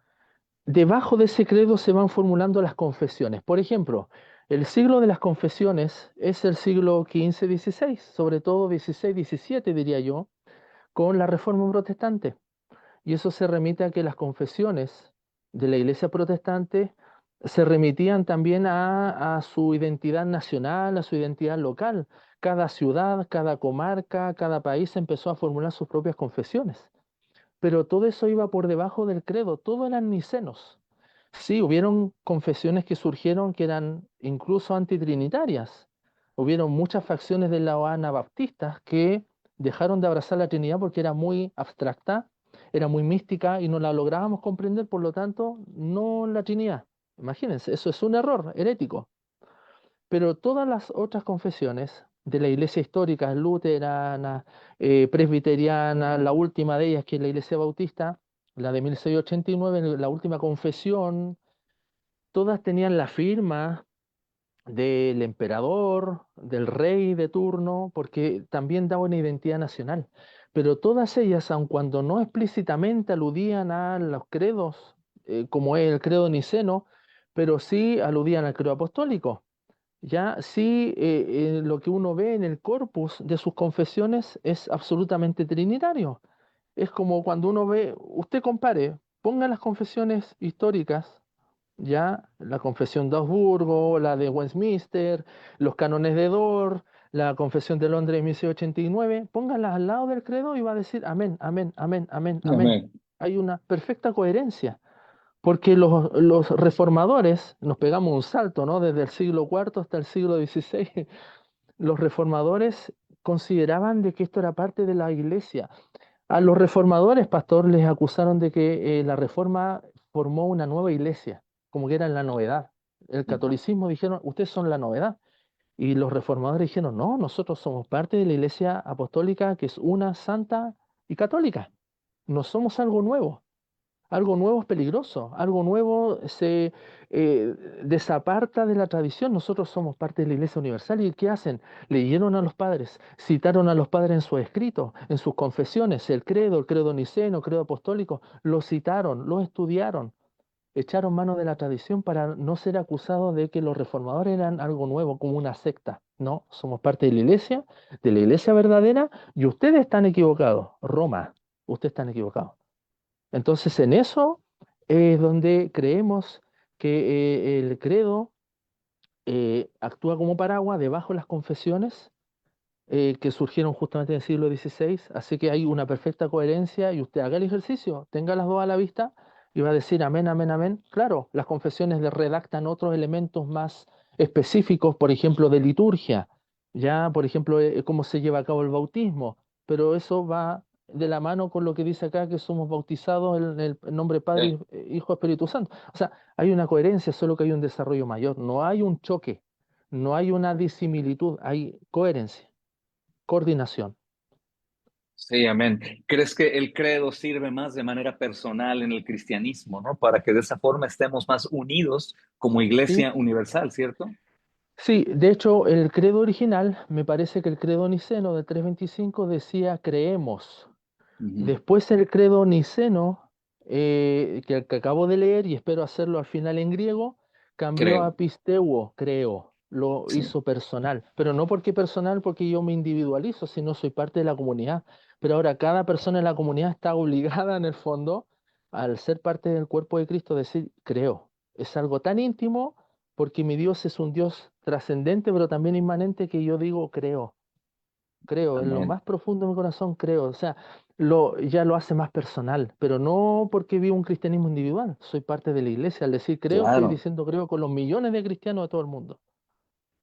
debajo de ese credo se van formulando las confesiones. Por ejemplo, el siglo de las confesiones es el siglo XV-XVI, sobre todo XVI-XVII diría yo, con la Reforma Protestante. Y eso se remite a que las confesiones de la Iglesia protestante se remitían también a su identidad nacional, a su identidad local. Cada ciudad, cada comarca, cada país empezó a formular sus propias confesiones. Pero todo eso iba por debajo del credo, todo eran nicenos. Sí, hubieron confesiones que surgieron que eran incluso antitrinitarias. Hubieron muchas facciones de la anabaptistas que dejaron de abrazar la Trinidad porque era muy abstracta, era muy mística y no la lográbamos comprender, por lo tanto, no la Trinidad. Imagínense, eso es un error herético. Pero todas las otras confesiones de la iglesia histórica, luterana, presbiteriana, la última de ellas que es la iglesia bautista, la de 1689, la última confesión, todas tenían la firma del emperador, del rey de turno, porque también daba una identidad nacional. Pero todas ellas, aun cuando no explícitamente aludían a los credos, como es el credo niceno, pero sí aludían al credo apostólico. Ya sí, lo que uno ve en el corpus de sus confesiones es absolutamente trinitario. Es como cuando uno ve, usted compare, ponga las confesiones históricas, ya, la confesión de Augsburgo, la de Westminster, los cánones de Dort, la confesión de Londres de 1689, póngalas al lado del credo y va a decir amén, amén, amén, amén, amén. Amén. Hay una perfecta coherencia. Porque los reformadores, nos pegamos un salto, ¿no? Desde el siglo cuarto hasta el siglo XVI, los reformadores consideraban de que esto era parte de la iglesia. A los reformadores, pastor, les acusaron de que la reforma formó una nueva iglesia, como que era la novedad. El catolicismo dijeron, ustedes son la novedad. Y los reformadores dijeron, no, nosotros somos parte de la iglesia apostólica que es una, santa y católica. No somos algo nuevo. Algo nuevo es peligroso, algo nuevo se desaparta de la tradición. Nosotros somos parte de la Iglesia Universal y ¿qué hacen? Leyeron a los padres, citaron a los padres en sus escritos, en sus confesiones, el credo niceno, el credo apostólico, lo citaron, lo estudiaron, echaron mano de la tradición para no ser acusados de que los reformadores eran algo nuevo, como una secta. No, somos parte de la iglesia verdadera, y ustedes están equivocados. Roma, ustedes están equivocados. Entonces, en eso es donde creemos que el credo actúa como paraguas debajo de las confesiones que surgieron justamente en el siglo XVI. Así que hay una perfecta coherencia y usted haga el ejercicio, tenga las dos a la vista y va a decir amén, amén, amén. Claro, las confesiones le redactan otros elementos más específicos, por ejemplo, de liturgia, ya, por ejemplo, cómo se lleva a cabo el bautismo, pero eso va de la mano con lo que dice acá que somos bautizados en el nombre Padre, Sí. Hijo, Espíritu Santo. O sea, hay una coherencia, solo que hay un desarrollo mayor, no hay un choque, no hay una disimilitud, hay coherencia, coordinación. Sí, amén. ¿Crees que el credo sirve más de manera personal en el cristianismo, ¿no? Para que de esa forma estemos más unidos como Sí, iglesia universal, ¿cierto? sí, de hecho, el credo original, me parece que el credo niceno de 325 decía creemos. Ujú. Después el credo niceno, que acabo de leer y espero hacerlo al final en griego, cambió Creo. a pisteuo, creo, lo Sí. hizo personal. Pero no porque personal, porque yo me individualizo, sino soy parte de la comunidad. Pero ahora cada persona en la comunidad está obligada en el fondo, al ser parte del cuerpo de Cristo, a decir creo. Es algo tan íntimo porque mi Dios es un Dios trascendente, pero también inmanente que yo digo creo. creo, en lo Amén. más profundo de mi corazón creo, o sea, ya lo hace más personal, pero no porque vivo un cristianismo individual, soy parte de la iglesia, al decir creo, estoy Claro, diciendo creo con los millones de cristianos de todo el mundo.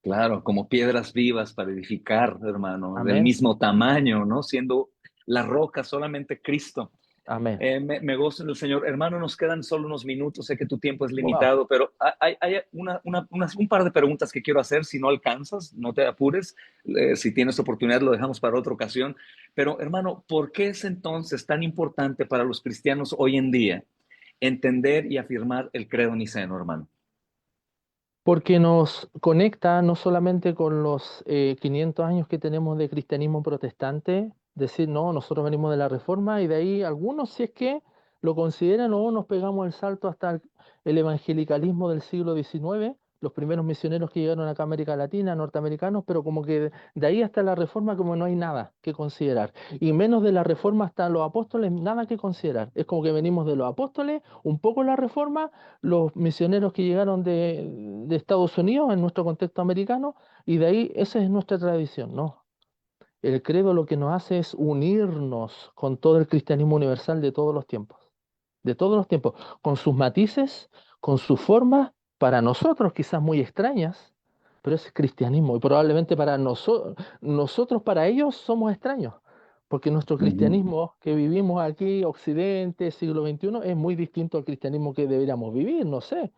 claro, como piedras vivas para edificar, hermano, del Amén, mismo tamaño, ¿no? Siendo la roca solamente Cristo. amén. Me gozo en el Señor. Hermano, nos quedan solo unos minutos, sé que tu tiempo es Wow. limitado, pero hay un par de preguntas que quiero hacer. Si no alcanzas, no te apures. Si tienes oportunidad, lo dejamos para otra ocasión. Pero, hermano, ¿por qué es entonces tan importante para los cristianos hoy en día entender y afirmar el credo niceno, hermano? Porque nos conecta no solamente con los 500 años que tenemos de cristianismo protestante, decir, no, nosotros venimos de la Reforma y de ahí algunos, si es que lo consideran o nos pegamos el salto hasta el evangelicalismo del siglo XIX, los primeros misioneros que llegaron acá a América Latina, norteamericanos, pero como que de ahí hasta la Reforma como no hay nada que considerar. Y menos de la Reforma hasta los apóstoles, nada que considerar. Es como que venimos de los apóstoles, un poco la Reforma, los misioneros que llegaron de Estados Unidos en nuestro contexto americano, y de ahí esa es nuestra tradición, ¿no? El credo lo que nos hace es unirnos con todo el cristianismo universal de todos los tiempos, con sus matices, con sus formas, para nosotros quizás muy extrañas, pero es cristianismo y probablemente para nosotros, para ellos somos extraños, porque nuestro Ujú. cristianismo que vivimos aquí, Occidente, siglo XXI, es muy distinto al cristianismo que deberíamos vivir, no sé.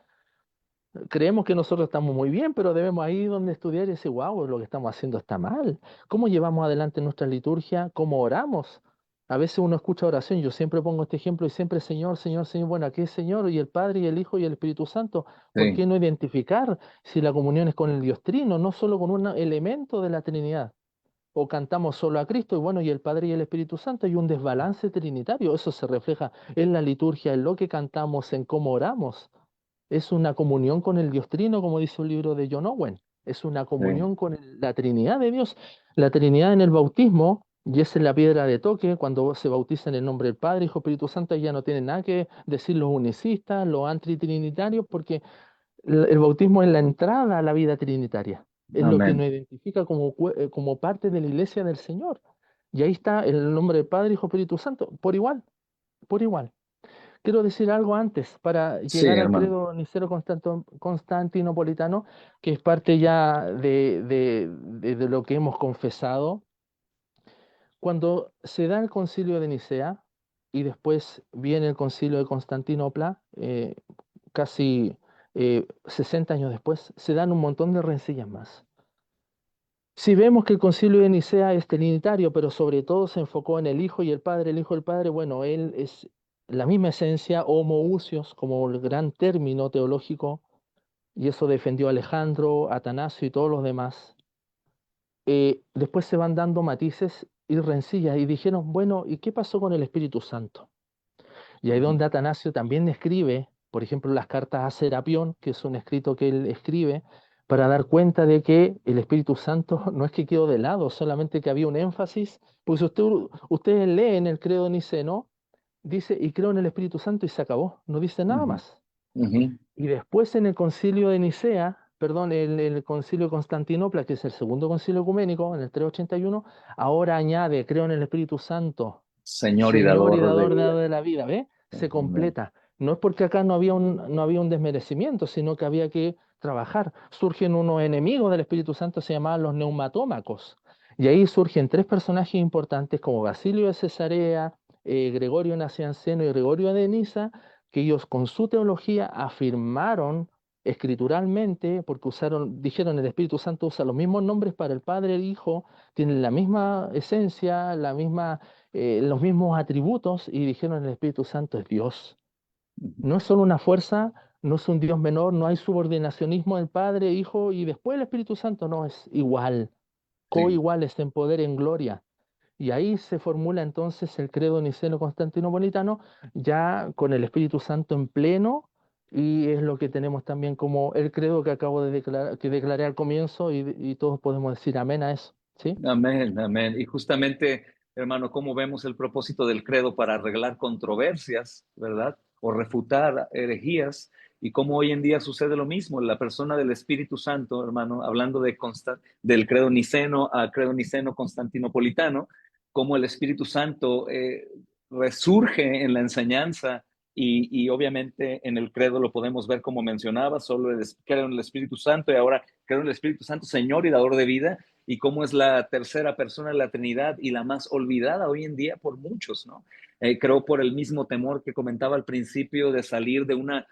Creemos que nosotros estamos muy bien, pero debemos ahí donde estudiar y decir, wow, lo que estamos haciendo está mal. ¿Cómo llevamos adelante nuestra liturgia? ¿Cómo oramos? A veces uno escucha oración, yo siempre pongo este ejemplo y siempre Señor, Señor, Señor, bueno, aquí es Señor y el Padre y el Hijo y el Espíritu Santo. ¿Por Sí, qué no identificar si la comunión es con el Dios Trino, no solo con un elemento de la Trinidad? O cantamos solo a Cristo y bueno, y el Padre y el Espíritu Santo, hay un desbalance trinitario, eso se refleja en la liturgia, en lo que cantamos, en cómo oramos. Es una comunión con el Dios Trino, como dice un libro de John Owen. Es una sí. comunión con la Trinidad de Dios. La Trinidad en el bautismo, y esa es la piedra de toque, cuando se bautiza en el nombre del Padre, Hijo, Espíritu Santo, ya no tienen nada que decir los unicistas, los antitrinitarios, porque el bautismo es la entrada a la vida trinitaria. Es lo que Amén. nos identifica como parte de la iglesia del Señor. Y ahí está el nombre del Padre, Hijo, Espíritu Santo, por igual, por igual. Quiero decir algo antes para Sí, llegar al hermano. credo niceno constantinopolitano, que es parte ya de lo que hemos confesado. Cuando se da el concilio de Nicea y después viene el concilio de Constantinopla, casi 60 años después, se dan un montón de rencillas más. Si vemos que el concilio de Nicea es trinitario, pero sobre todo se enfocó en el Hijo y el Hijo y el Padre, bueno, él es la misma esencia, homoousios, como el gran término teológico, y eso defendió Alejandro, Atanasio y todos los demás. Después se van dando matices y rencillas, y dijeron, bueno, ¿y qué pasó con el Espíritu Santo? Y ahí Ujú. donde Atanasio también escribe, por ejemplo, las cartas a Serapión, que es un escrito que él escribe, para dar cuenta de que el Espíritu Santo no es que quedó de lado, solamente que había un énfasis, pues ustedes leen el credo niceno, dice, y creo en el Espíritu Santo y se acabó, no dice nada Ujú. más. Ujú. Y después en el concilio de Nicea, perdón, el concilio de Constantinopla, que es el segundo concilio ecuménico, en el 381, ahora añade, creo en el Espíritu Santo, Señor y Señor y dador de dador vida. de la vida, ¿ve? Se Amén. completa. No es porque acá no había un desmerecimiento, sino que había que trabajar. Surgen unos enemigos del Espíritu Santo, se llamaban los neumatómacos. Y ahí surgen tres personajes importantes como Basilio de Cesarea, Gregorio Nacianceno y Gregorio de Niza, que ellos con su teología afirmaron escrituralmente, porque dijeron el Espíritu Santo usa los mismos nombres para el Padre y el Hijo, tienen la misma esencia, los mismos atributos, y dijeron el Espíritu Santo es Dios. Ujú. No es solo una fuerza, no es un Dios menor, no hay subordinacionismo del Padre, Hijo y después el Espíritu Santo, no, es igual, Sí. coiguales en poder, en gloria. Y ahí se formula entonces el credo niceno-constantinopolitano, ya con el Espíritu Santo en pleno, y es lo que tenemos también como el credo que acabo de declarar, que declaré al comienzo, y todos podemos decir amén a eso, ¿sí? Amén, amén. Y justamente, hermano, ¿cómo vemos el propósito del credo para arreglar controversias, verdad? O refutar herejías. y cómo hoy en día sucede lo mismo. La persona del Espíritu Santo, hermano, hablando del credo niceno a credo niceno constantinopolitano, cómo el Espíritu Santo resurge en la enseñanza y obviamente en el credo lo podemos ver como mencionaba, solo creo en el Espíritu Santo y ahora creo en el Espíritu Santo, Señor y dador de vida, y cómo es la tercera persona de la Trinidad y la más olvidada hoy en día por muchos, ¿no? Creo por el mismo temor que comentaba al principio de salir de una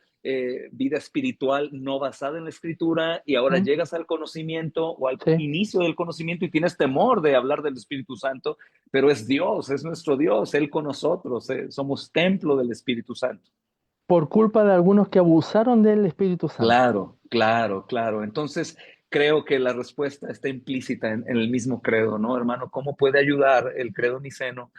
vida espiritual no basada en la escritura y ahora ¿Mm? llegas al conocimiento o al Sí. inicio del conocimiento y tienes temor de hablar del Espíritu Santo, pero es Dios, es nuestro Dios, Él con nosotros, somos templo del Espíritu Santo. Por culpa de algunos que abusaron del Espíritu Santo. Claro, claro, claro. Entonces, creo que la respuesta está implícita en el mismo credo, ¿no, hermano? ¿Cómo puede ayudar el credo niceno,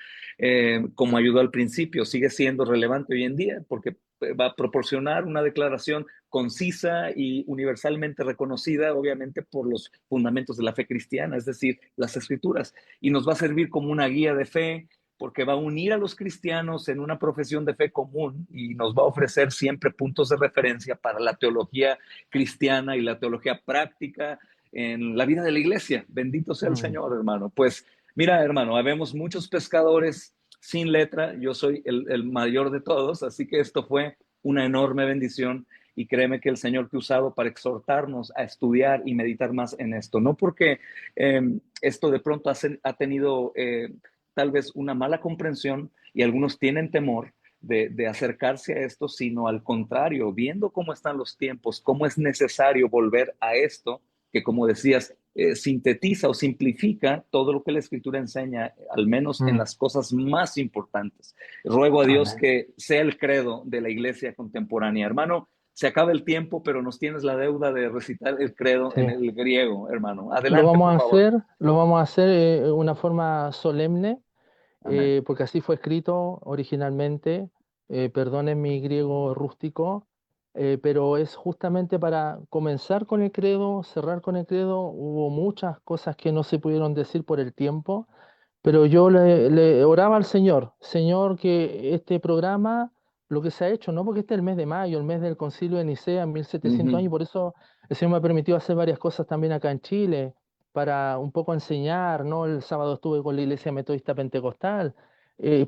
como ayudó al principio? Sigue siendo relevante hoy en día porque va a proporcionar una declaración concisa y universalmente reconocida, obviamente, por los fundamentos de la fe cristiana, es decir, las escrituras, y nos va a servir como una guía de fe porque va a unir a los cristianos en una profesión de fe común y nos va a ofrecer siempre puntos de referencia para la teología cristiana y la teología práctica en la vida de la iglesia. Bendito sea el Mm. Señor, hermano. Pues mira, hermano, habemos muchos pescadores sin letra, yo soy el mayor de todos, así que esto fue una enorme bendición y créeme que el Señor te ha usado para exhortarnos a estudiar y meditar más en esto. No porque esto de pronto ha tenido tal vez una mala comprensión y algunos tienen temor de acercarse a esto, sino al contrario, viendo cómo están los tiempos, cómo es necesario volver a esto, que como decías, sintetiza o simplifica todo lo que la escritura enseña, al menos en Mm. las cosas más importantes. Ruego a Dios Amén. que sea el credo de la iglesia contemporánea. Hermano, se acaba el tiempo, pero nos tienes la deuda de recitar el credo en Sí. el griego, hermano. Lo Adelante, vamos por a favor. hacer, lo vamos a hacer de una forma solemne, Amén. porque así fue escrito originalmente. Perdonen mi griego rústico, pero es justamente para comenzar con el credo, cerrar con el credo. Hubo muchas cosas que no se pudieron decir por el tiempo, pero yo le oraba al Señor, Señor, que este programa, lo que se ha hecho, no porque este es el mes de mayo, el mes del Concilio de Nicea, 1700 Ujú. años, por eso el Señor me ha permitido hacer varias cosas también acá en Chile, para un poco enseñar, ¿no? El sábado estuve con la Iglesia Metodista Pentecostal,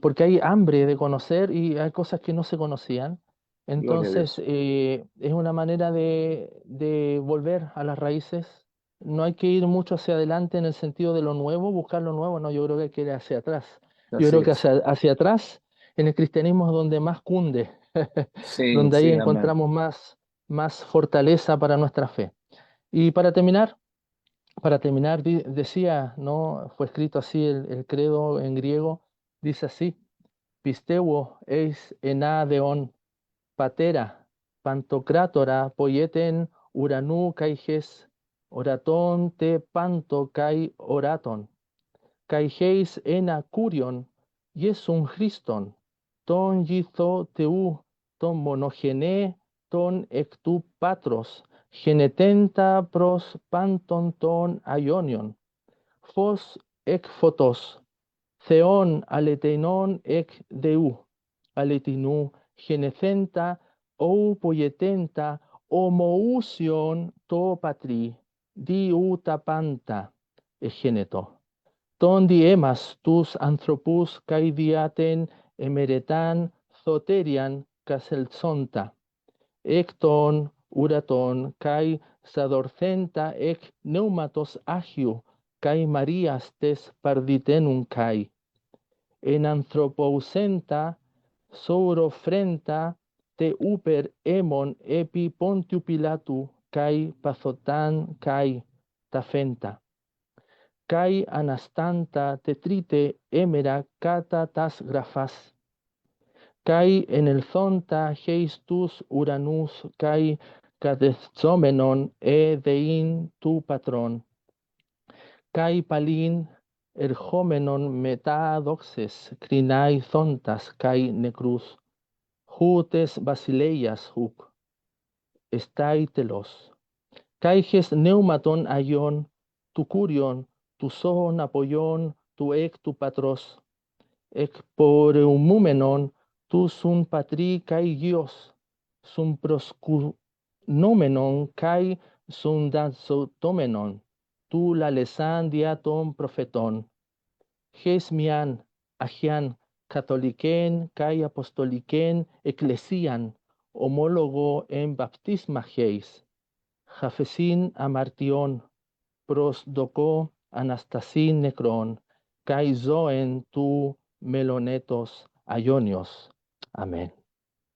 porque hay hambre de conocer y hay cosas que no se conocían. Gloria a Entonces, Dios. es una manera de volver a las raíces. No hay que ir mucho hacia adelante en el sentido de lo nuevo, buscar lo nuevo, no, yo creo que hay que ir hacia atrás. Yo Así creo que es. hacia atrás en el cristianismo es donde más cunde, Sí, donde ahí sí, amén. encontramos más fortaleza para nuestra fe. Y para terminar, decía, ¿no? Fue escrito así el credo en griego, dice así, pisteuo eis enadeon patera, pantocrátora, poieten, uranú caiges, oraton te panto kai oraton, caigeis ena curion, iesun Christon, ton yitho teu, ton monogene, ton ectu patros, genetenta pros panton ton aionion, fos ec photos, theon aleteinon ec deu, aletinu genecenta ou poietenta homousion to patri, diu tapanta, egeneto. Ton diemas tus anthropus kai diaten emeretan zoterian caselsonta, ecton uraton kai sadorcenta ec pneumatos agiu kai marias tes parditenum kai, en anthropousenta sourofrenta te uper emon epi pontiu pilatu kai pathotan kai tafenta kai anastanta tetrite emera cata tas grafas, kai en el zonta geistus uranus kai catezomenon e dein tu patron, kai palin erhomenon metadoxes crinai zontas kai necrus, hutes basileias huc, estai telos. Caiges neumaton aion, tu curion, tu son apoyon, tu ec tu patros, ec poreumumenon, tu sun patri cae gios, sum proscunomenon kai sum dansotomenon, tu la lesandia ton profeton, Gesmian, agian, catholiquen, kai apostoliquen, ecclesian, homólogo en baptisma geis, jafesin amartion, pros doco anastasin necron, kai zoen tu melonetos aionios. Amén.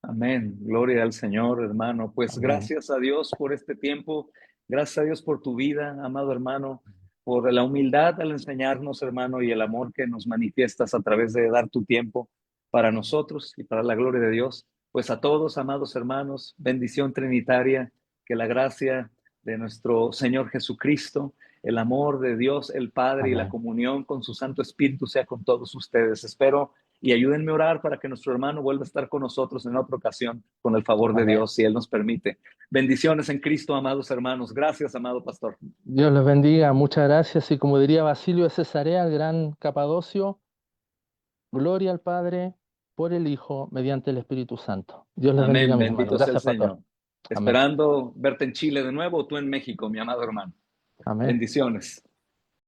Amén. Gloria al Señor, hermano. Pues Amén. gracias a Dios por este tiempo. Gracias a Dios por tu vida, amado hermano, por la humildad al enseñarnos, hermano, y el amor que nos manifiestas a través de dar tu tiempo para nosotros y para la gloria de Dios. Pues a todos, amados hermanos, bendición trinitaria, que la gracia de nuestro Señor Jesucristo, el amor de Dios, el Padre y la Amén. comunión con su Santo Espíritu sea con todos ustedes. Espero y ayúdenme a orar para que nuestro hermano vuelva a estar con nosotros en otra ocasión, con el favor de Amén. Dios, si Él nos permite. Bendiciones en Cristo, amados hermanos. Gracias, amado pastor. Dios les bendiga, muchas gracias. Y como diría Basilio de Cesarea, el gran Capadocio, gloria al Padre por el Hijo mediante el Espíritu Santo. Dios les bendiga, Amén. mis hermanos. Bendito sea el Gracias, pastor. Señor. Amén. Esperando verte en Chile de nuevo o tú en México, mi amado hermano. Amén. Bendiciones.